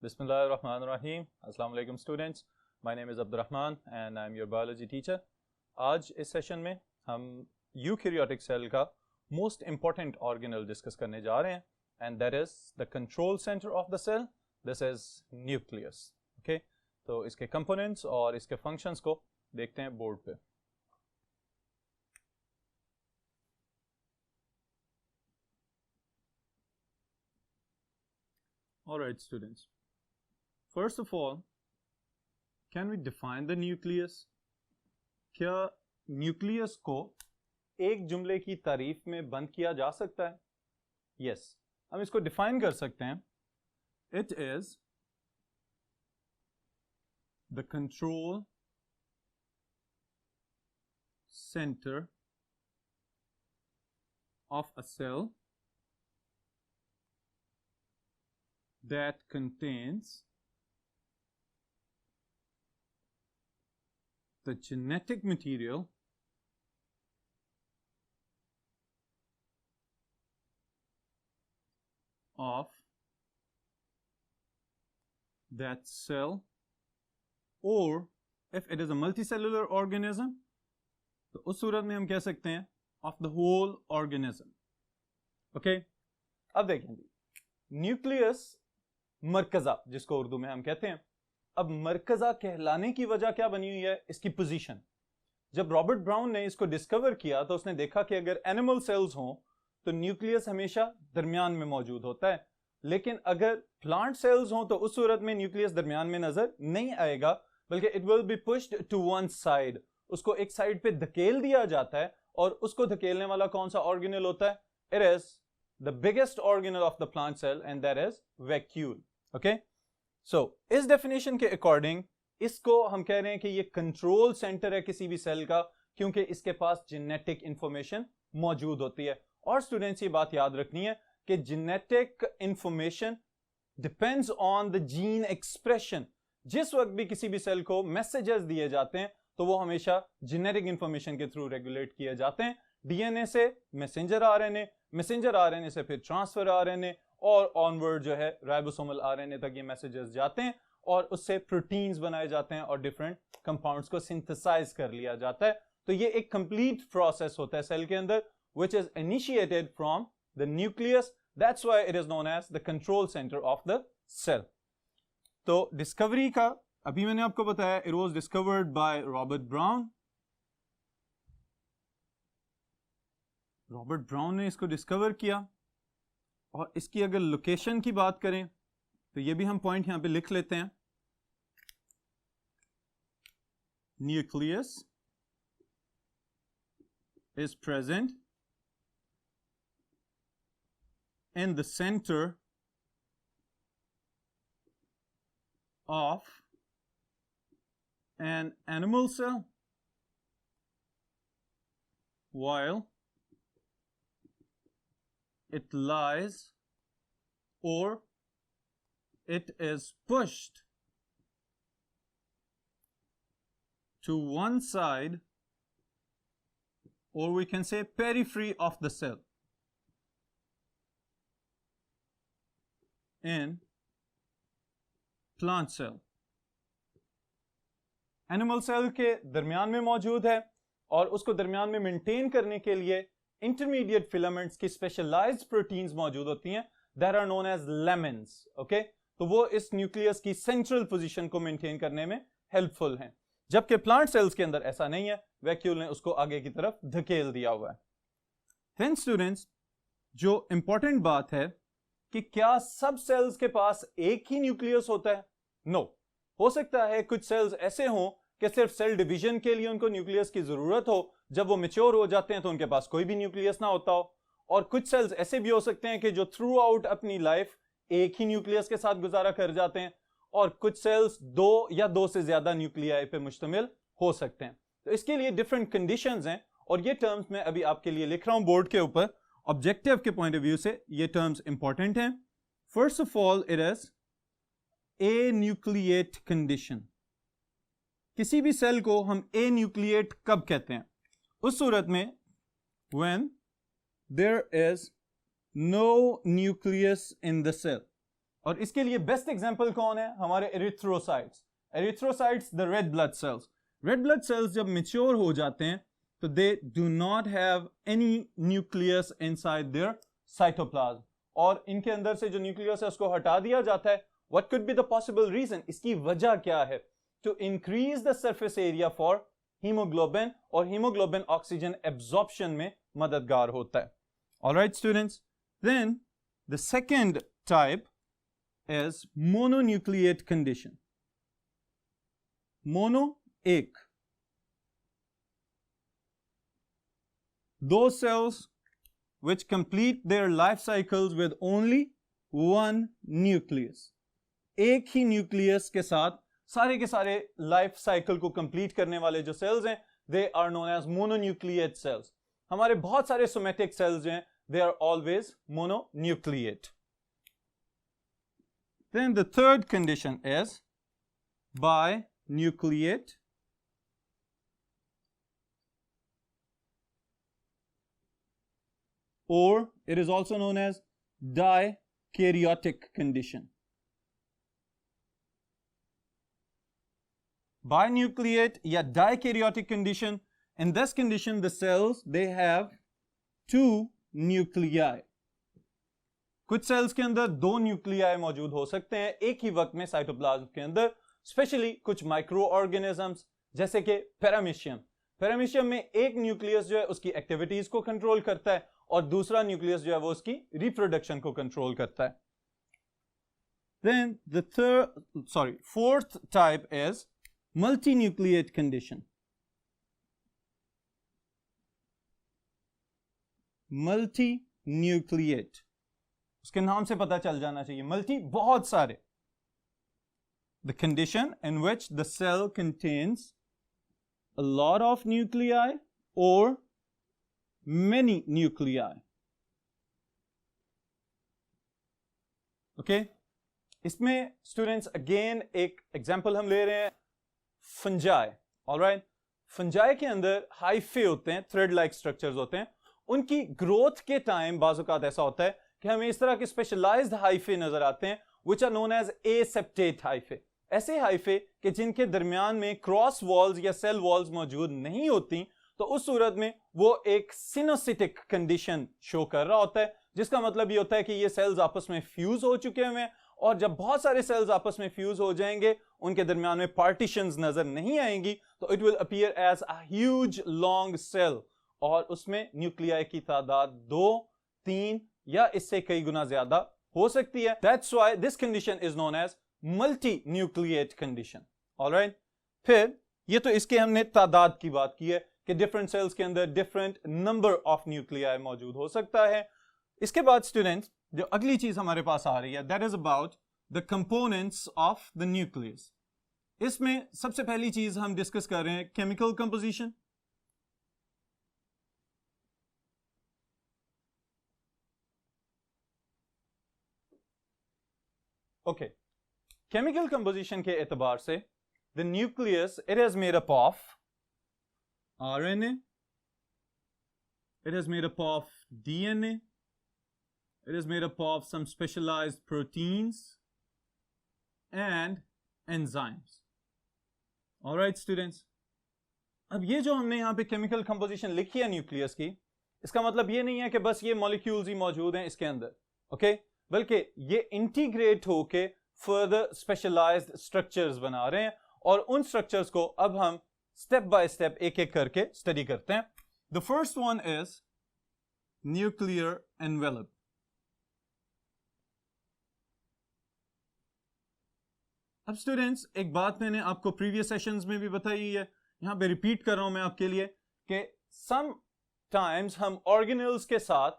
Bismillahirrahmanirrahim. Assalamu alaikum students. My name is Abdurrahman and I'm your biology teacher. आज इस session में हम eukaryotic cell का most important organelle discuss करने जा रहे हैं and that is the control centre of the cell. This is nucleus. Okay, तो इसके कंपोनेंट्स और इसके फंक्शंस को देखते हैं बोर्ड पे. Alright students, first of all, can we define the nucleus? क्या न्यूक्लियस को एक जुमले की तारीफ में बंद किया जा सकता है? Yes, हम इसको डिफाइन कर सकते हैं. It is the control center of a cell that contains the genetic material of that cell, or if it is a multicellular organism, तो उस सूरत में हम कह सकते हैं of the whole organism. Okay? अब देखेंगे न्यूक्लियस मरकज़ा, जिसको उर्दू में हम कहते हैं. अब मरकज़ा कहलाने की वजह क्या बनी हुई है? इसकी पोजीशन. जब रॉबर्ट ब्राउन ने इसको डिस्कवर किया तो उसने देखा कि अगर एनिमल सेल्स हों तो न्यूक्लियस हमेशा दरमियान में मौजूद होता है, लेकिन अगर प्लांट सेल्स हों तो उस सूरत में न्यूक्लियस दरमियान में नजर नहीं आएगा, बल्कि it will be pushed to one side. उसको एक साइड पे धकेल दिया जाता है और उसको धकेलने वाला कौन सा ऑर्गेनल होता है? It is the biggest organelle of the plant cell and that is vacuole. Okay, so इस definition के according इसको हम कह रहे हैं कि ये control center है किसी भी सेल का, क्योंकि इसके पास genetic information मौजूद होती है. और स्टूडेंट्स ये बात याद रखनी है कि genetic information depends on the gene expression. जिस वक्त भी किसी भी सेल को messages दिए जाते हैं तो वो हमेशा genetic information के थ्रू रेगुलेट किए जाते हैं. डीएनए से मैसेंजर आरएनए, मैसेंजर आरएनए से फिर ट्रांसफर आरएनए और ऑनवर्ड जो है राइबोसोमल आरएनए तक ये मैसेजेस जाते हैं और उससे प्रोटीन्स बनाए जाते हैं और डिफरेंट कंपाउंड्स को सिंथेसाइज कर लिया जाता है. तो ये एक कंप्लीट प्रोसेस होता है सेल के अंदर which is initiated from the nucleus. That's why it is known as the control centre of the cell. तो डिस्कवरी का अभी मैंने आपको बताया, it was discovered by Robert Brown. Robert Brown ने इसको डिस्कवर किया और इसकी अगर लोकेशन की बात करें तो ये भी हम पॉइंट यहां पे लिख लेते हैं. Nucleus is present in the centre of an animal cell while it lies or it is pushed to one side, or we can say periphery of the cell in plant cell. Animal cell के दरमियान में मौजूद है और उसको दरमियान में maintain करने के लिए इंटरमीडिएट फिलामेंट्स की स्पेशलाइज्ड प्रोटीन्स मौजूद होती हैं, that are known as lamins. Okay, तो वो इस न्यूक्लियस की सेंट्रल पोजीशन को मेंटेन करने में हेल्पफुल हैं, जबकि प्लांट सेल्स के अंदर ऐसा नहीं है. वैक्यूल ने उसको आगे की तरफ धकेल दिया हुआ है. देन स्टूडेंट्स, जो इंपॉर्टेंट बात है कि क्या सब सेल्स के पास एक ही न्यूक्लियस होता है? नो. हो सकता है कुछ सेल्स ऐसे हों कि सिर्फ सेल डिवीजन के लिए उनको न्यूक्लियस की जरूरत हो, जब वो मैच्योर हो जाते हैं तो उनके पास कोई भी न्यूक्लियस ना होता हो. और कुछ सेल्स ऐसे भी हो सकते हैं कि जो थ्रू आउट अपनी लाइफ एक ही न्यूक्लियस के साथ गुजारा कर जाते हैं, और कुछ सेल्स दो या दो से ज्यादा न्यूक्लियाई पे मुश्तमिल हो सकते हैं. तो इसके लिए डिफरेंट कंडीशंस हैं और ये टर्म्स मैं अभी आपके लिए लिख रहा हूं बोर्ड के ऊपर. ऑब्जेक्टिव के पॉइंट ऑफ व्यू से ये टर्म्स इंपॉर्टेंट हैं. First of all it is a nucleate condition. किसी भी सेल को हम ए न्यूक्लिएट कब कहते हैं? उस सूरत में when there is no nucleus in the cell. और इसके लिए बेस्ट एग्जांपल कौन है? हमारे erythrocytes. Erythrocytes the red blood cells. Red blood cells जब मेच्योर हो जाते हैं तो they do not have any nucleus inside their cytoplasm, और इनके अंदर से जो न्यूक्लियस है उसको हटा दिया जाता है। What could be the possible reason? इसकी वजह क्या है? To increase the surface area for haemoglobin, और हीमोग्लोबिन ऑक्सीजन एब्जॉर्प्शन में मददगार होता है। Alright students, then the second type is mononucleate condition. Mono, एक. Those cells which complete their life cycles with only one nucleus. एक ही nucleus के साथ सारे के सारे लाइफ साइकिल को कंप्लीट करने वाले जो सेल्स हैं, they are known as mononucleate cells. हमारे बहुत सारे सोमेटिक सेल्स हैं, they are always mononucleate. Then the third condition is binucleate, or it is also known as dikaryotic condition. Binucleate या dikaryotic condition, in this condition the cells they have two nuclei. कुछ sales के अंदर दो nuclei मौजूद हो सकते हैं एक ही वक्त में साइटोप्लाज्म के अंदर, स्पेशली कुछ माइक्रो ऑर्गेनिजम्स जैसे कि पैरामीशियम। पैरामीशियम में एक न्यूक्लियस जो है उसकी एक्टिविटीज को कंट्रोल करता है और दूसरा न्यूक्लियस जो है वो उसकी रिप्रोडक्शन को कंट्रोल करता है। Then the fourth type is multinucleate condition. Multinucleate, उसके नाम से पता चल जाना चाहिए, मल्टी बहुत सारे। The condition in which the cell contains a lot of nuclei or many nuclei. Okay? इसमें स्टूडेंट्स अगेन एक एग्जांपल हम ले रहे हैं, फंजाई। ऑलराइट, फंजाई के अंदर हाइफे होते हैं, थ्रेड लाइक स्ट्रक्चर्स होते हैं। उनकी ग्रोथ के टाइम बाज़ औक़ात ऐसा होता है कि हमें इस तरह के स्पेशलाइज्ड हाइफे नजर आते हैं, which are known as aseptate hyphae. ऐसे हाइफे कि जिनके दरमियान में क्रॉस वॉल्स या सेल वॉल्स मौजूद नहीं होती, तो उस सूरत में वो एक सिनोसिटिक कंडीशन शो कर रहा होता है, जिसका मतलब ये होता है कि ये सेल्स आपस में फ्यूज हो चुके हुए हैं, और जब बहुत सारे सेल्स आपस में फ्यूज हो जाएंगे, उनके दरमियान में पार्टीशंस नजर नहीं आएंगी, तो it will appear as a huge long cell, और उसमें न्यूक्लियाई की तादाद 2, 3 या इससे कई गुना ज्यादा हो सकती है। That's why this condition is known as multinucleate condition. Alright? फिर ये तो इसके हमने तादाद की बात की है कि डिफरेंट सेल्स के अंदर डिफरेंट नंबर ऑफ न्यूक्लियाई मौजूद हो सकता है। इसके बाद स्टूडेंट्स जो अगली चीज हमारे पास आ रही है, that is about the components of the nucleus. इसमें सबसे पहली चीज हम डिस्कस कर रहे हैं chemical composition. Okay, chemical composition के एतबार से the nucleus it is made up of RNA, it is made up of DNA, it is made up of some specialized proteins and enzymes. All right students, अब ये जो हमने यहाँ पे chemical composition लिखी है न्यूक्लियस की, इसका मतलब ये नहीं है कि बस ये मॉलिक्यूल्स ही मौजूद हैं इसके अंदर, ओके, बल्कि ये इंटीग्रेट होके फर्दर स्पेशलाइज्ड स्ट्रक्चर्स बना रहे हैं, और उन स्ट्रक्चर्स को अब हम स्टेप बाय स्टेप एक एक करके स्टडी करते हैं। The first one is nuclear envelope. अब स्टूडेंट्स एक बात मैंने आपको प्रीवियस सेशंस में भी बताई है, यहां पे रिपीट कर रहा हूं मैं आपके लिए कि सम टाइम्स हम ऑर्गेनेल्स के साथ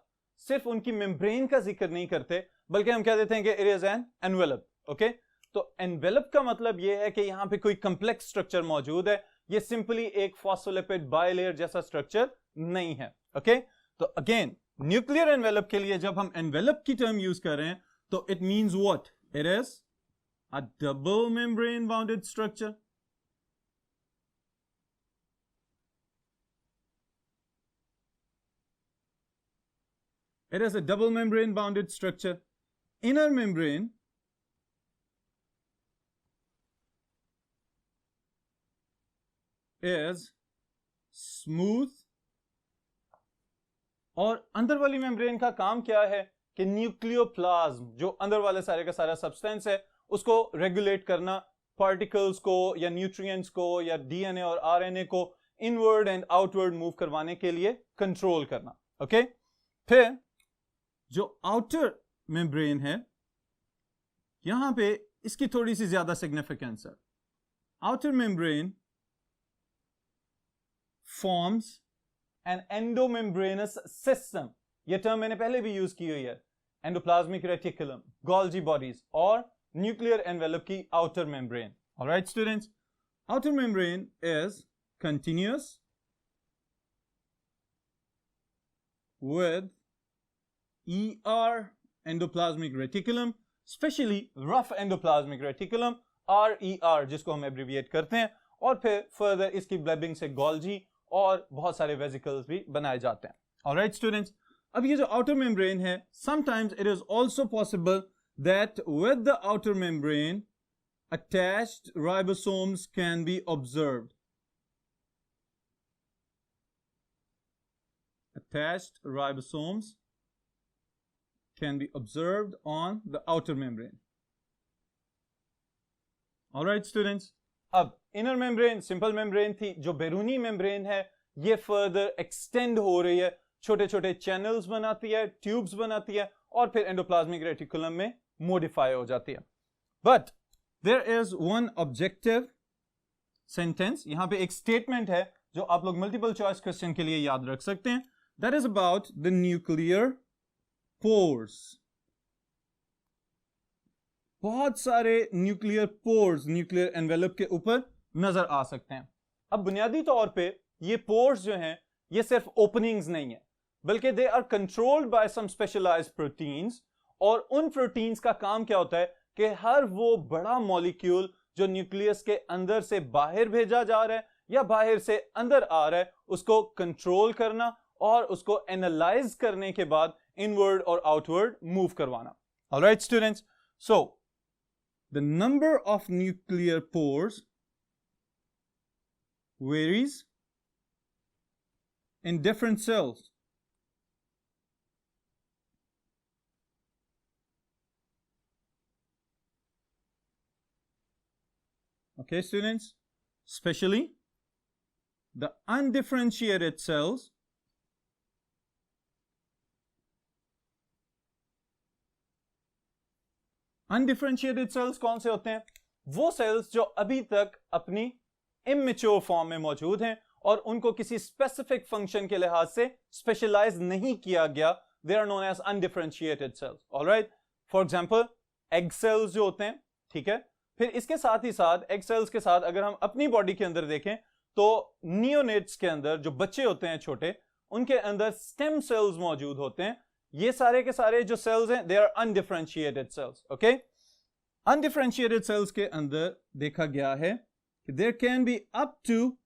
सिर्फ उनकी मेम्ब्रेन का जिक्र नहीं करते, बल्कि हम कह देते हैं कि it is an envelope. Okay, तो एनवेलप का मतलब यह है कि यहां पे कोई कॉम्प्लेक्स स्ट्रक्चर मौजूद है, ये सिंपली एक फॉस्फोलिपिड बायलेयर जैसा स्ट्रक्चर नहीं है। ओके, तो अगेन न्यूक्लियर एनवेलप के लिए जब हम एनवेलप की टर्म यूज कर रहे हैं तो it means what? It is a double membrane bounded structure. It is a double membrane bounded structure. Inner membrane is smooth. और अंदर वाली मेम्ब्रेन का काम क्या है कि न्यूक्लियोप्लाज्म, जो अंदर वाले सारे का सारा सब्सटेंस है, उसको रेगुलेट करना, पार्टिकल्स को या न्यूट्रिएंट्स को या डीएनए और आरएनए को इनवर्ड एंड आउटवर्ड मूव करवाने के लिए कंट्रोल करना. ओके, फिर जो आउटर मेम्ब्रेन है, यहां पे इसकी थोड़ी सी ज्यादा सिग्निफिकेंस है. Outer membrane forms an endomembranes system. यह टर्म मैंने पहले भी यूज की हुई है. एंडोप्लाज्मिक रेटिकुलम, गोल्जी बॉडीज और न्यूक्लियर एनवेलप की outer membrane. Alright students, outer membrane is continuous with ER endoplasmic reticulum, especially rough endoplasmic reticulum, RER, जिसको हम एब्रिविएट करते हैं, और फिर फर्दर इसकी ब्लेबिंग से गोल्जी और बहुत सारे वेसिकल्स भी बनाए जाते हैं. ऑलराइट स्टूडेंट्स, अब ये जो आउटर मेम्ब्रेन है, sometimes it is also possible that with the outer membrane attached ribosomes can be observed. Attached ribosomes can be observed on the outer membrane. All right, students. अब inner membrane simple membrane थी, जो बैरूनी membrane है ये further extend हो रही है, छोटे छोटे channels बनाती है, tubes बनाती है और फिर endoplasmic reticulum में modify हो जाती है. But there is one objective sentence, यहाँ पे एक statement है जो आप लोग multiple choice question के लिए याद रख सकते हैं. That is about the nuclear pores. बहुत सारे न्यूक्लियर पोर्स न्यूक्लियर एनवेलप के ऊपर नजर आ सकते हैं. अब बुनियादी तौर पे ये पोर्स जो हैं ये सिर्फ ओपनिंग्स नहीं है, बल्कि they are controlled by some specialised proteins. और उन प्रोटीन्स का काम क्या होता है कि हर वो बड़ा मॉलिक्यूल जो न्यूक्लियस के अंदर से बाहर भेजा जा रहा है या बाहर से अंदर आ रहा है उसको कंट्रोल करना और उसको एनालाइज करने के बाद इनवर्ड और आउटवर्ड मूव करवाना. Alright students, so the number of nuclear pores varies in different cells. Okay, students, especially the undifferentiated cells undifferentiated cells कौन से होते हैं? वो सेल्स जो अभी तक अपनी इमेच्योर फॉर्म में मौजूद हैं और उनको किसी स्पेसिफिक फंक्शन के लिहाज से स्पेशलाइज नहीं किया गया. They are known as undifferentiated cells. Alright, for example egg cells जो होते हैं, ठीक है. फिर इसके साथ ही साथ एग सेल्स के साथ अगर हम अपनी बॉडी के अंदर देखें तो नियोनेट्स के अंदर जो बच्चे होते हैं छोटे, उनके अंदर स्टेम सेल्स मौजूद होते हैं. ये सारे के सारे जो सेल्स हैं they are undifferentiated cells. Okay, undifferentiated cells के अंदर देखा गया है कि there can be up to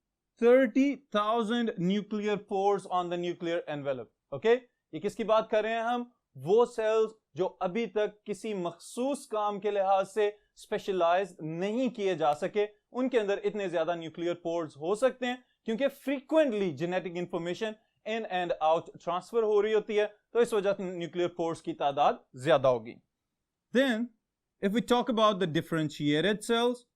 30,000 nuclear pores on the nuclear envelope. Okay, ये किसकी बात कर रहे हैं हम? वो सेल्स जो अभी तक किसी मखसूस काम के लिहाज से स्पेशलाइज नहीं किए जा सके, उनके अंदर इतने ज्यादा न्यूक्लियर पोर्स हो सकते हैं क्योंकि frequently genetic information in and out transfer हो रही होती है, तो इस वजह से न्यूक्लियर पोर्स की तादाद ज्यादा होगी. Then if we talk about the differentiated cells,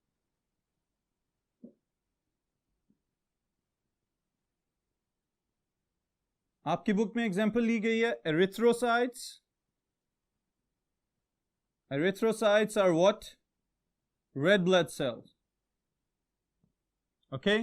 आपकी बुक में एग्जांपल ली गई है erythrocytes. Erythrocytes are what? Red blood cells. Okay,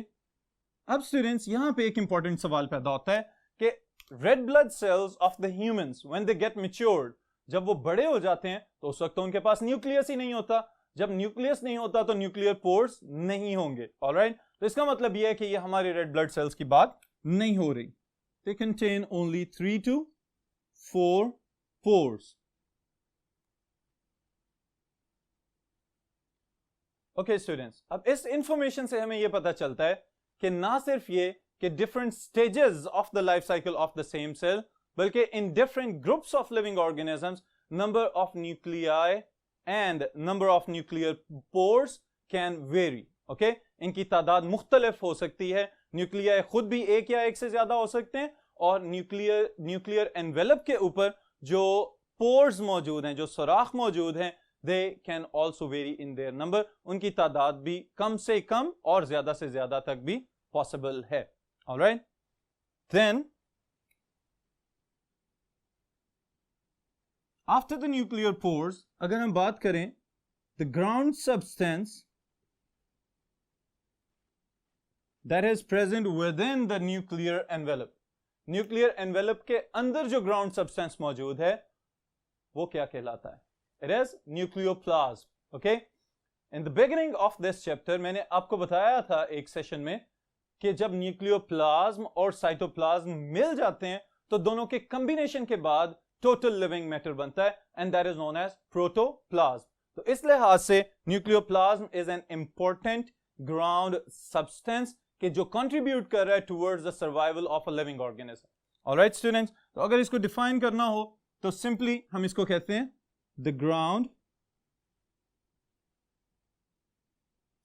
अब स्टूडेंट्स यहां पे एक इंपॉर्टेंट सवाल पैदा होता है कि red blood cells of the humans when they get matured, जब वो बड़े हो जाते हैं तो उस वक्त तो उनके पास न्यूक्लियस ही नहीं होता. जब न्यूक्लियस नहीं होता तो न्यूक्लियर पोर्स नहीं होंगे. ऑलराइट, तो इसका मतलब यह है कि ये हमारे रेड ब्लड सेल्स की बात नहीं हो रही. They contain only 3 to 4 pores. Okay students, अब इस इंफॉर्मेशन से हमें यह पता चलता है कि ना सिर्फ ये कि different stages of the life cycle of the same cell, बल्कि in different groups of living organisms, number of nuclei and number of nuclear pores can vary. Okay, इनकी तादाद मुख्तलिफ हो सकती है। न्यूक्लियाई खुद भी एक या एक से ज्यादा हो सकते हैं, और न्यूक्लियर एनवेलप के ऊपर जो पोर्स मौजूद हैं, जो सुराख मौजूद हैं, they can also very in their number, उनकी तादाद भी कम से कम और ज्यादा से ज्यादा तक भी पॉसिबल है। Alright, then after the nuclear pores अगर हम बात करें, the ground substance that is present within the nuclear envelope, nuclear envelope के अंदर जो ग्राउंड सब्सटेंस मौजूद है वो क्या कहलाता है? It is nucleoplasm. Okay, in the beginning of this chapter मैंने आपको बताया था एक सेशन में कि जब न्यूक्लियोप्लाज्म और साइटोप्लाज्म मिल जाते हैं तो दोनों के कंबिनेशन के बाद टोटल लिविंग मैटर बनता है, and that is known as protoplasm. तो इस लिहाज से nucleoplasm is an important ground substance कि जो कंट्रीब्यूट कर रहा है towards the survival of a living organism. Alright students, तो अगर इसको डिफाइन करना हो तो सिंपली हम इसको कहते हैं the ground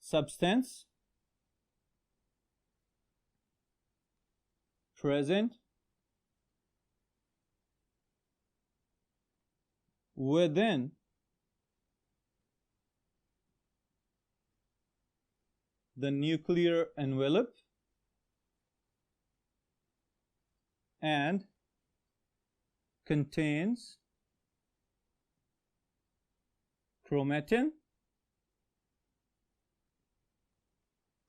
substance present within the nuclear envelope and contains chromatin,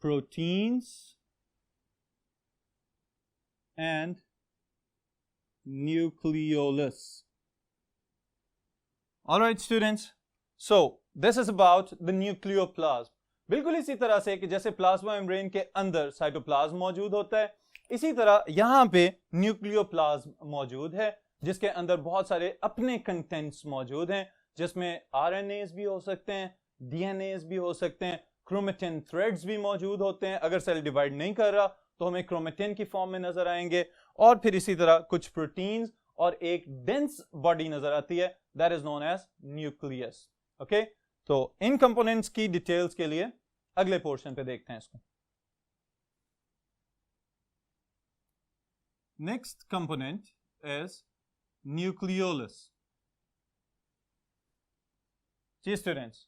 proteins and nucleolus. All right students, so this is about the nucleoplasm. बिल्कुल इसी तरह से कि जैसे प्लाज्मा मेम्ब्रेन के अंदर साइटोप्लाज्म मौजूद होता है, इसी तरह यहां पे न्यूक्लियोप्लाज्म मौजूद है जिसके अंदर बहुत सारे अपने कंटेंट्स मौजूद हैं, जिसमें आरएनएस भी हो सकते हैं, डीएनएस भी हो सकते हैं, क्रोमेटिन थ्रेड्स भी मौजूद होते हैं। अगर सेल डिवाइड नहीं कर रहा तो हमें क्रोमेटिन की फॉर्म में नजर आएंगे, और फिर इसी तरह कुछ प्रोटीन्स और एक डेंस बॉडी नजर आती है, that is known as nucleus. Okay, तो इन कंपोनेंट्स की डिटेल्स के लिए अगले पोर्शन पे देखते हैं इसको। Next component is nucleolus. जी स्टूडेंट्स,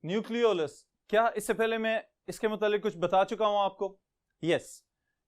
न्यूक्लियोलस क्या इससे पहले मैं इसके मुतालिक कुछ बता चुका हूं आपको? यस,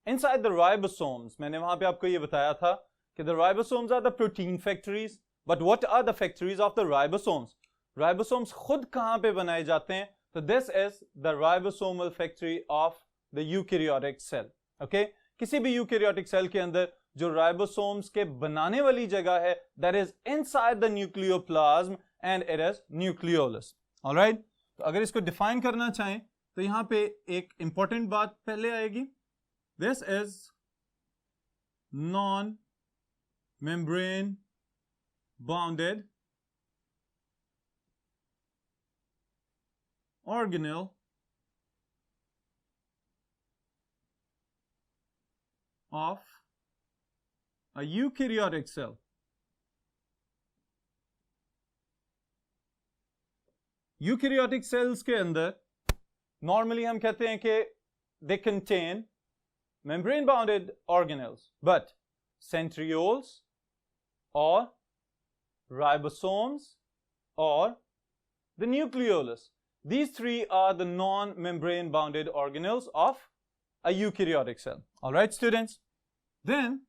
इनसाइड द राइबोसोम्स मैंने वहां पे आपको ये बताया था कि the ribosomes are the protein factories, but what are the factories of the ribosomes? Ribosomes खुद कहां पे बनाए जाते हैं? तो this is the ribosomal factory of the eukaryotic cell. Okay, किसी भी यूकैरियोटिक सेल के अंदर जो राइबोसोम्स के बनाने वाली जगह है, that is inside the nucleoplasm and it is nucleolus. Alright, तो अगर इसको डिफाइन करना चाहें तो यहां पे एक इंपॉर्टेंट बात पहले आएगी, this is non membrane bounded organelle of a eukaryotic cell. Eukaryotic cells के अंदर नॉर्मली हम कहते हैं कि they contain membrane bounded organelles, but centrioles or ribosomes or the nucleolus, these three are the non-membrane bounded organelles of a eukaryotic cell. All right students, then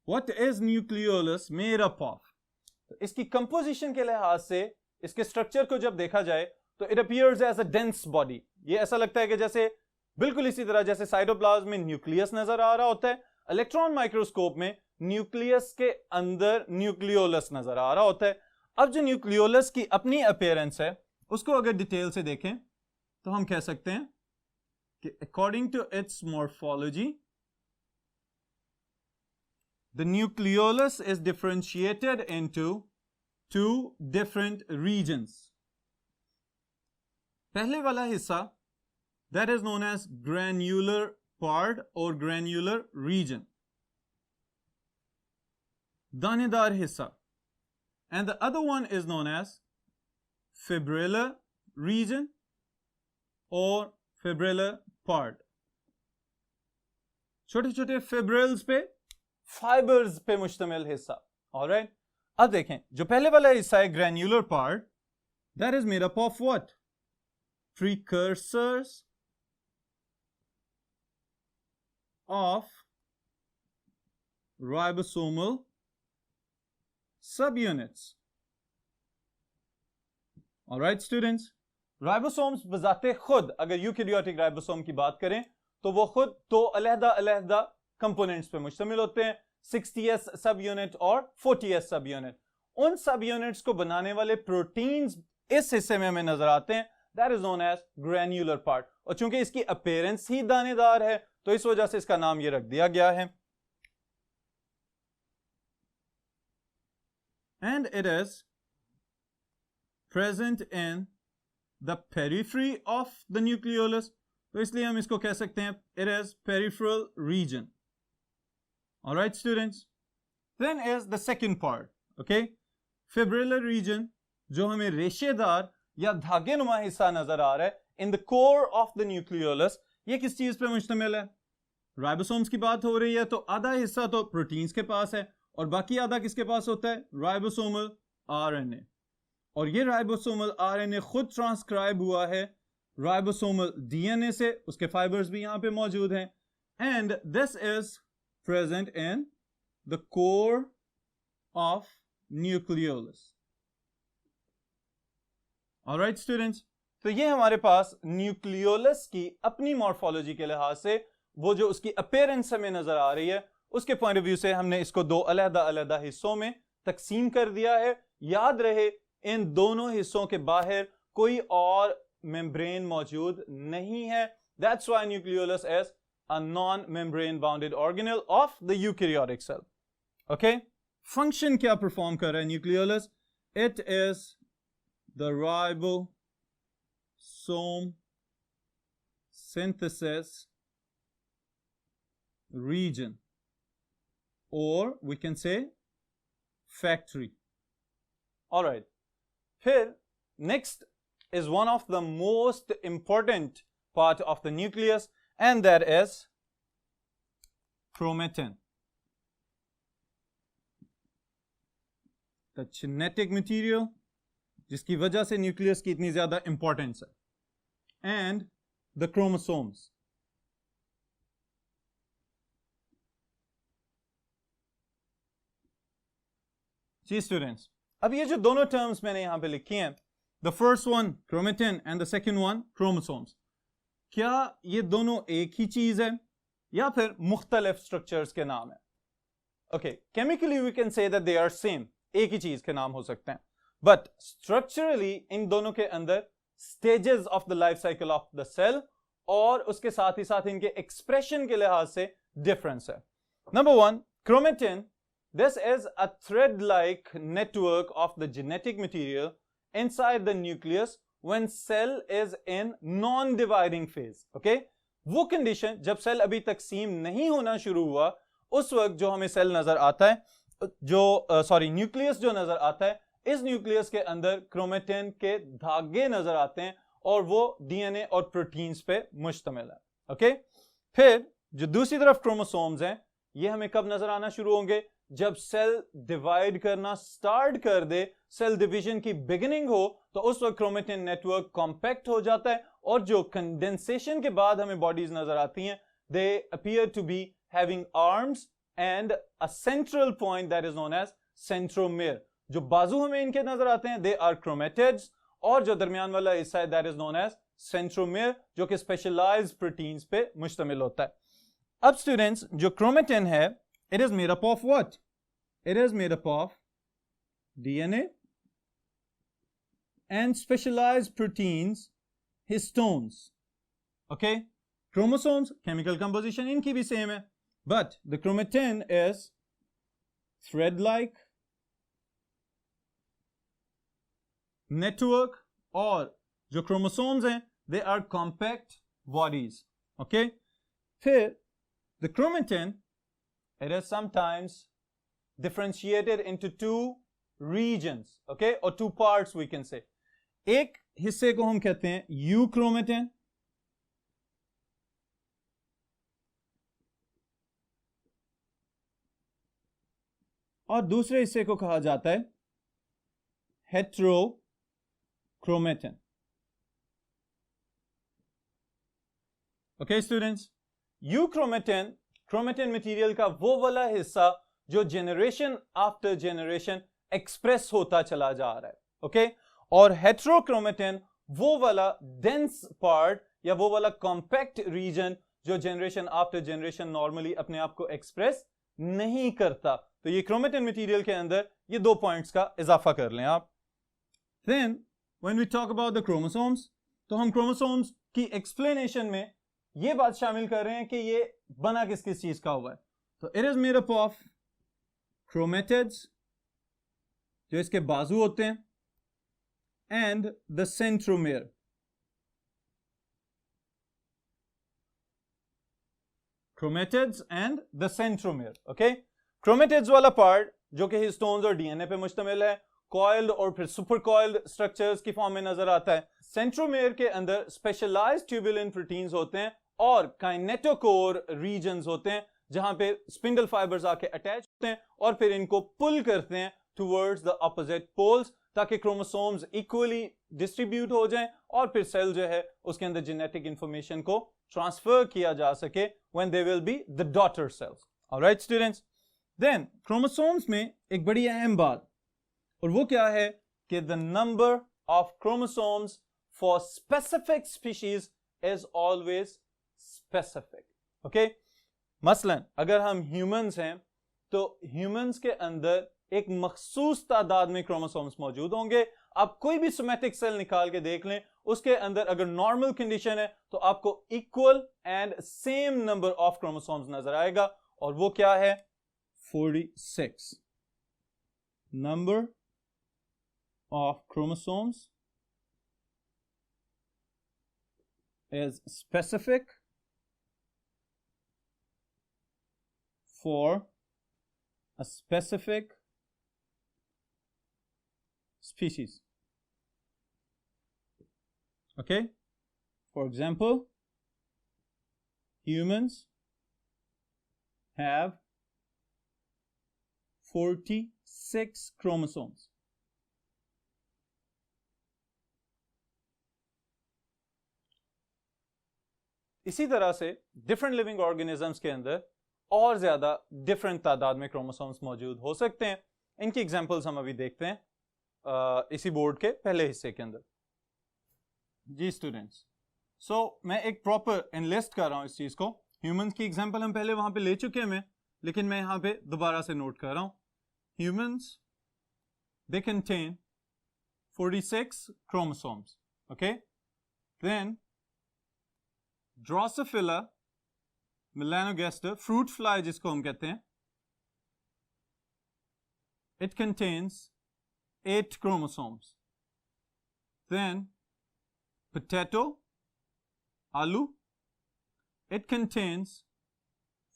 what is nucleolus made up of? तो इसकी composition के लिहाज से इसके structure को जब देखा जाए तो it appears as a dense body. ये ऐसा लगता है कि जैसे बिल्कुल इसी तरह जैसे साइटोप्लाज्म में न्यूक्लियस नजर आ रहा होता है, इलेक्ट्रॉन माइक्रोस्कोप में न्यूक्लियस के अंदर न्यूक्लियोलस नजर आ रहा होता है। अब जो न्यूक्लियोलस की अपनी अपीयरेंस है उसको अगर डिटेल से देखें तो हम कह सकते हैं कि according to its morphology the nucleolus is differentiated into two different regions. पहले वाला हिस्सा that is known as granular part or granular region, दानेदार हिस्सा, and the other one is known as fibrillar region or fibrillar part. छोटे छोटे fibrils पे, fibers पे मुश्तमिल हिस्सा. Alright? अब देखें, जो पहले वाला हिस्सा है granular part, that is made up of what? Precursors of ribosomal subunits. Alright students, ribosomes बजाते खुद अगर यूकैरियोटिक राइबोसोम की बात करें तो वो खुद दो अलग-अलग कंपोनेंट्स पे मुश्तमिल होते हैं, 60s सब यूनिट और 40s सब यूनिट. उन सब यूनिट्स को बनाने वाले प्रोटीन्स इस हिस्से में हमें नजर आते हैं, that is known as granular part. और चूंकि इसकी अपीयरेंस ही दानेदार है तो इस वजह से इसका नाम ये रख दिया गया है. And it is present in the periphery of the nucleolus. तो इसलिए हम इसको कह सकते हैं it is peripheral region. All right students, then is the second part. Okay, fibrillar region जो हमें रेशेदार या धागे नुमा हिस्सा नजर आ रहा है in the core of the nucleolus, ये किस चीज पे मुश्तमिल है? राइबोसोम्स की बात हो रही है तो आधा हिस्सा तो प्रोटीन्स के पास है और बाकी आधा किसके पास होता है? Ribosomal RNA. और ये राइबोसोमल आरएनए खुद ट्रांसक्राइब हुआ है राइबोसोमल डीएनए से, उसके फाइबर्स भी यहां पे मौजूद हैं. And this is present in the core of nucleolus. Alright students, तो ये हमारे पास न्यूक्लियोलस की अपनी मॉर्फोलॉजी के लिहाज से वो जो उसकी अपीयरेंस हमें नजर आ रही है उसके पॉइंट ऑफ व्यू से हमने इसको दो अलग-अलग हिस्सों में तकसीम कर दिया है. याद रहे इन दोनों हिस्सों के बाहर कोई और मेम्ब्रेन मौजूद नहीं है. That's why nucleolus is a non-membrane bounded organelle of the eukaryotic cell. Okay? Function क्या perform कर रहा है nucleolus? It is the ribosome synthesis region, or we can say factory. All right. Here, next is one of the most important part of the nucleus, and that is chromatin. The genetic material जिसकी वजह से nucleus की इतनी ज्यादा importance है, and the chromosomes. जी students, अब ये जो दोनों टर्म्स मैंने यहां पे लिखी हैं, the first one chromatin and the second one chromosomes, क्या ये दोनों एक ही चीज है या फिर मुख्तलिफ स्ट्रक्चर्स के नाम है? Okay, chemically we can say that they are same, एक ही चीज के नाम हो सकते हैं, बट स्ट्रक्चरली इन दोनों के अंदर stages of the life cycle of the cell और उसके साथ ही साथ इनके एक्सप्रेशन के लिहाज से डिफरेंस है. Number one, chromatin. This is a thread-like network of the genetic material inside the nucleus when cell is in non-dividing phase. Okay? वो condition जब सेल अभी तकसीम नहीं होना शुरू हुआ उस वक्त जो हमें सेल नजर आता है, जो न्यूक्लियस जो नजर आता है, इस न्यूक्लियस के अंदर क्रोमेटिन के धागे नजर आते हैं और वो डीएनए और प्रोटीन्स पे मुश्तमिल है. ओके? फिर जो दूसरी तरफ क्रोमोसोम्स हैं, ये हमें कब नजर आना शुरू होंगे? जब सेल डिवाइड करना स्टार्ट कर दे, सेल डिवीजन की बिगिनिंग हो, तो उस वक्त क्रोमेटिन नेटवर्क कॉम्पैक्ट हो जाता है और जो कंडेंसेशन के बाद हमें बॉडीज नजर आती हैं, they appear to be having arms and a central point that is known as centromere. जो बाजू हमें इनके नजर आते हैं, दे आर क्रोमेटिड्स, और जो दरमियान वाला हिस्सा है that is known as centromere, जो कि स्पेशलाइज्ड प्रोटीन्स पे मुश्तमिल होता है. अब स्टूडेंट्स, जो क्रोमेटिन है, it is made up of what? It is made up of DNA and specialized proteins, histones. Okay? Chromosomes, chemical composition इनकी भी same है, but the chromatin is thread-like network, और जो chromosomes हैं, they are compact bodies. Okay? फिर the chromatin, it is sometimes differentiated into two regions, okay, or two parts we can say. एक हिस्से को हम कहते हैं euchromatin और दूसरे हिस्से को कहा जाता है heterochromatin. Okay students, euchromatin chromatin material का वो वाला हिस्सा जो जनरेशन आफ्टर जनरेशन एक्सप्रेस होता चला जा रहा है, ओके और हेट्रोक्रोमेटिन वो वाला डेंस पार्ट या वो वाला कॉम्पैक्ट रीजन जो जनरेशन आफ्टर जनरेशन नॉर्मली अपने आप को एक्सप्रेस नहीं करता। तो ये क्रोमेटिन मटेरियल के अंदर ये 2 पॉइंट्स का इजाफा कर लें आप। Then when we talk about the chromosomes, तो हम क्रोमोसोम्स की एक्सप्लेनेशन में ये बात शामिल कर रहे हैं कि ये बना किस किस चीज का हुआ है। तो it is made up of chromatids जो इसके बाजू होते हैं, and the centromere. Chromatids and the centromere, okay. Chromatids वाला पार्ट जो कि हिस्टोन्स और डीएनए पे मुश्तमिल है, कॉइल्ड और फिर सुपर कॉइल्ड स्ट्रक्चर्स की फॉर्म में नजर आता है। सेंट्रोमेयर के अंदर स्पेशलाइज्ड ट्यूबुलिन प्रोटीन्स होते हैं और काइनेटोकोर रीजन्स होते हैं जहां पे स्पिंडल फाइबर्स आके अटैच होते हैं और फिर इनको पुल करते हैं टुवर्ड्स द ऑपोजिट पोल्स ताकि क्रोमोसोम्स इक्वली डिस्ट्रीब्यूट हो जाएं और फिर सेल जो है उसके अंदर जेनेटिक इंफॉर्मेशन को ट्रांसफर किया जा सके when they will be the daughter cells. Alright students, then chromosomes में एक बड़ी अहम बात और वो क्या है कि the number of chromosomes for specific species is always specific, okay. मसलन अगर हम ह्यूमंस हैं तो ह्यूमंस के अंदर एक मखसूस तादाद में क्रोमोसोम्स मौजूद होंगे। आप कोई भी सोमैटिक सेल निकाल के देख लें, उसके अंदर अगर नॉर्मल कंडीशन है तो आपको equal and same number of chromosomes नजर आएगा और वो क्या है 46। Number of chromosomes is specific for a specific species. Okay? For example, humans have 46 chromosomes. इसी तरह से डिफरेंट लिविंग ऑर्गेनिजम्स के अंदर और ज्यादा डिफरेंट तादाद में क्रोमोसोम्स मौजूद हो सकते हैं। इनकी एग्जांपल्स हम अभी देखते हैं इसी बोर्ड के पहले हिस्से के अंदर। जी स्टूडेंट्स, सो मैं एक प्रॉपर एनलिस्ट कर रहा हूं इस चीज को। ह्यूमंस की एग्जांपल हम पहले वहां पे ले चुके हैं लेकिन मैं यहां पे दोबारा से नोट कर रहा हूं। Humans they contain 46 chromosomes, okay? Then Drosophila melanogaster, fruit fly जिसको हम कहते हैं, it contains 8 chromosomes. Then potato, aloo, it contains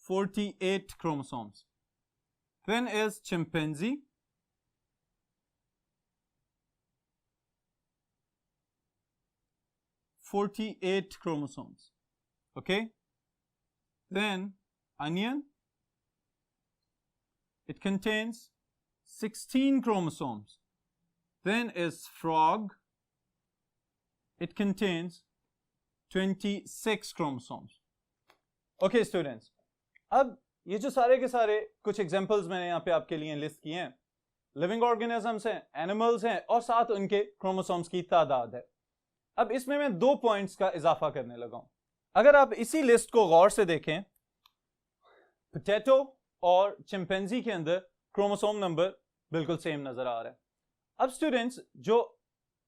48 chromosomes. Then is chimpanzee, 48 chromosomes, okay? Then onion, it contains 16 chromosomes. Then is frog, it contains 26 chromosomes. Okay students, अब ये जो सारे के सारे कुछ एग्जांपल्स मैंने यहाँ पे आपके लिए लिस्ट किए हैं, लिविंग ऑर्गेनिजम्स हैं, एनिमल्स हैं और साथ उनके क्रोमोसोम्स की तादाद है। अब इसमें मैं 2 पॉइंट्स का इजाफा करने लगा हूं। अगर आप इसी लिस्ट को गौर से देखें, पोटैटो और चिंपैंजी के अंदर क्रोमोसोम नंबर बिल्कुल सेम नजर आ रहा है। अब स्टूडेंट्स, जो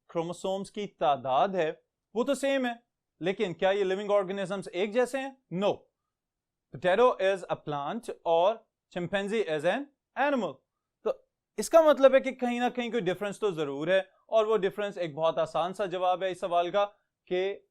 क्रोमोसोम्स की तादाद है वो तो सेम है, लेकिन क्या ये लिविंग ऑर्गेनिजम्स एक जैसे हैं? No. Potato is a plant और चिंपैंजी इज एन एनिमल। तो इसका मतलब है कि कहीं ना कहीं कोई डिफरेंस तो जरूर है, और वो डिफरेंस एक बहुत आसान सा जवाब है इस सवाल का कि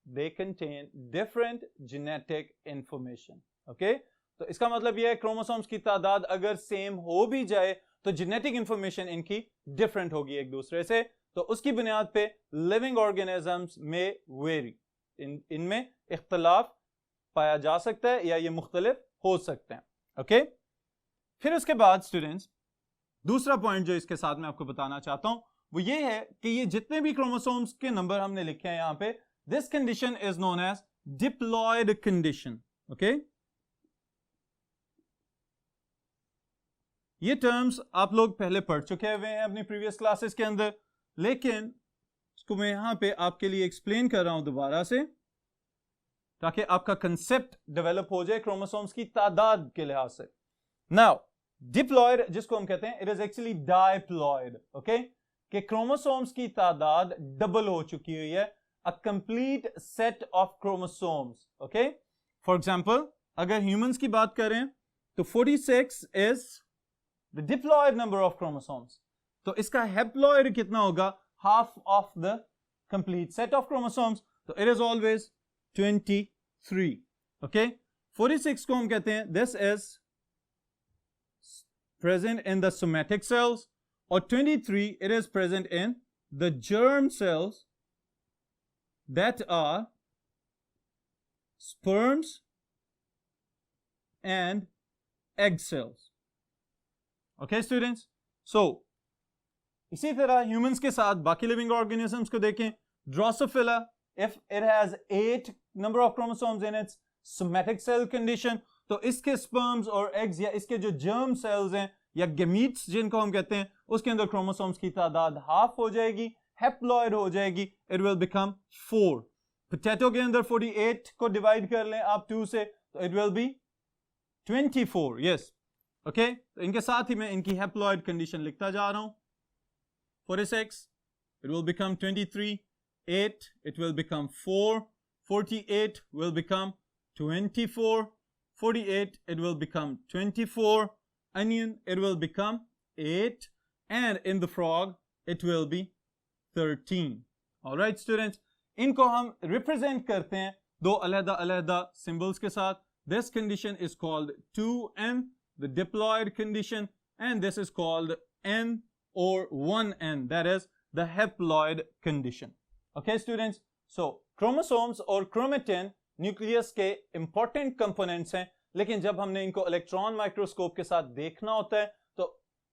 they contain different genetic information. Okay? तो इसका मतलब यह है क्रोमोसोम्स की तादाद अगर सेम हो भी जाए तो जेनेटिक इंफॉर्मेशन इनकी डिफरेंट होगी एक दूसरे से, तो उसकी बुनियाद पे लिविंग ऑर्गेनिजम्स में वेरी, इनमें इख्तलाफ पाया जा सकता है या ये मुख्तलिफ हो सकते हैं। ओके? फिर उसके बाद स्टूडेंट्स दूसरा पॉइंट जो इसके साथ मैं आपको बताना चाहता हूं वो ये है कि ये जितने भी क्रोमोसोम्स के नंबर हमने लिखे हैं यहां पे, this condition is known as diploid condition. Okay, ये टर्म्स आप लोग पहले पढ़ चुके हुए हैं अपनी प्रीवियस क्लासेस के अंदर, लेकिन इसको मैं यहां पे आपके लिए एक्सप्लेन कर रहा हूं दोबारा से, ताकि आपका कंसेप्ट डेवलप हो जाए क्रोमोसोम्स की तादाद के लिहाज से. नाउ डिप्लॉयड जिसको हम कहते हैं, it is actually diploid. Okay, कि क्रोमोसोम्स की तादाद डबल हो चुकी हुई है, a complete set of chromosomes. Okay, for example अगर ह्यूमंस की बात करें तो 46 is the diploid number of chromosomes. तो इसका हेप्लॉयड कितना होगा? Half of the complete set of chromosomes. तो इट इज ऑलवेज 23. ओके, 46 को हम कहते हैं this is present in the somatic cells, or 23 it is present in the germ cells that are sperms and egg cells. Okay students, so इसी तरह humans के साथ बाकी living organisms को देखें. Drosophila, if it has 8 number of chromosomes in its somatic cell condition, तो इसके sperms और एग्स या इसके जो जर्म सेल्स हैं या गेमीट्स जिनको हम कहते हैं, उसके अंदर क्रोमोसोम्स की तादाद हाफ हो जाएगी, हेप्लॉयड हो जाएगी, इट विल बिकम 4. पोटैटो के अंदर 48 को डिवाइड कर लें आप 2 से, तो it will B 24. Yes, okay, तो इनके साथ ही मैं इनकी हेप्लॉयड कंडीशन लिखता जा रहा हूं. 46 it will become 23, 8 it will become 4, 48 will become 24, 48 it will become 24, onion it will become 8, and in the frog it will be 13. All right students, इनको हम represent करते हैं दो अलग-अलग symbols के साथ. This condition is called 2n, the diploid condition, and this is called n or 1n, that is the haploid condition. Okay students, so chromosomes और chromatin nucleus के इंपॉर्टेंट कंपोनेंट्स हैं, लेकिन जब हमने इनको इलेक्ट्रॉन माइक्रोस्कोप के साथ देखना होता है तो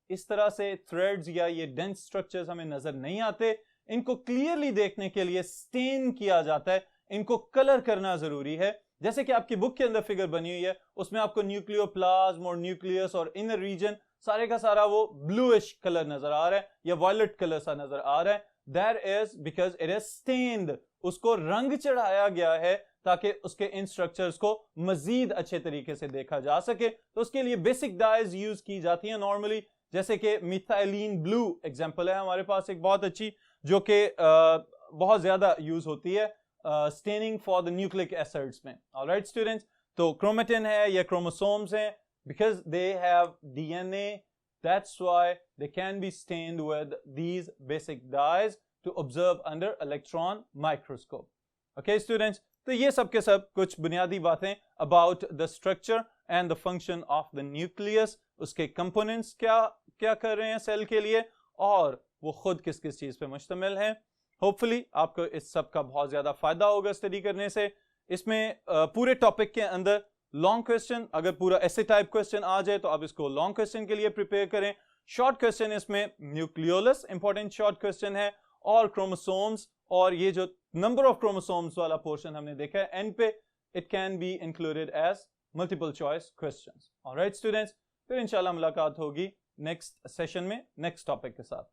इस तरह से थ्रेड्स या ये डेंस स्ट्रक्चर्स हमें नजर नहीं आते. इनको क्लियरली देखने के लिए स्टेन किया जाता है, इनको कलर करना जरूरी है. जैसे कि आपकी बुक के अंदर फिगर बनी हुई है, उसमें आपको न्यूक्लियोप्लाज्म और न्यूक्लियस और इनर रीजन सारे का सारा वो ब्लूइश कलर नजर आ रहा है या वायलेट कलर सा नजर आ रहा है. That is because it is stained, उसको रंग चढ़ाया गया है ताकि उसके इन स्ट्रक्चर्स को मजीद अच्छे तरीके से देखा जा सके. तो उसके लिए बेसिक डाइज यूज की जाती हैं नॉर्मली, जैसे कि मिथाइलिन ब्लू एग्जांपल है हमारे पास एक बहुत अच्छी, जो कि बहुत ज्यादा यूज होती है staining for the nucleic acids में. ऑलराइट स्टूडेंट्स, तो क्रोमेटिन है या क्रोमोसोम्स हैं, because they have DNA, that's why they can be stained with these basic dyes to observe under electron microscope. Okay students, तो ये सब के सब कुछ बुनियादी बातें about the structure and the function of the nucleus, उसके components क्या क्या कर रहे हैं सेल के लिए और वो खुद किस किस चीज पे मुश्तमिल है. होपफुली आपको इस सब का बहुत ज्यादा फायदा होगा स्टडी करने से. इसमें पूरे टॉपिक के अंदर लॉन्ग क्वेश्चन, अगर पूरा ऐसे टाइप क्वेश्चन आ जाए तो आप इसको लॉन्ग क्वेश्चन के लिए प्रिपेयर करें. शॉर्ट क्वेश्चन इसमें न्यूक्लियोलस इंपॉर्टेंट शॉर्ट क्वेश्चन है, और क्रोमोसोम्स और ये जो नंबर ऑफ क्रोमोसोम्स वाला पोर्शन हमने देखा है एंड पे, it can be included as multiple choice questions. Alright students, फिर इंशाल्लाह मुलाकात होगी नेक्स्ट सेशन में नेक्स्ट टॉपिक के साथ.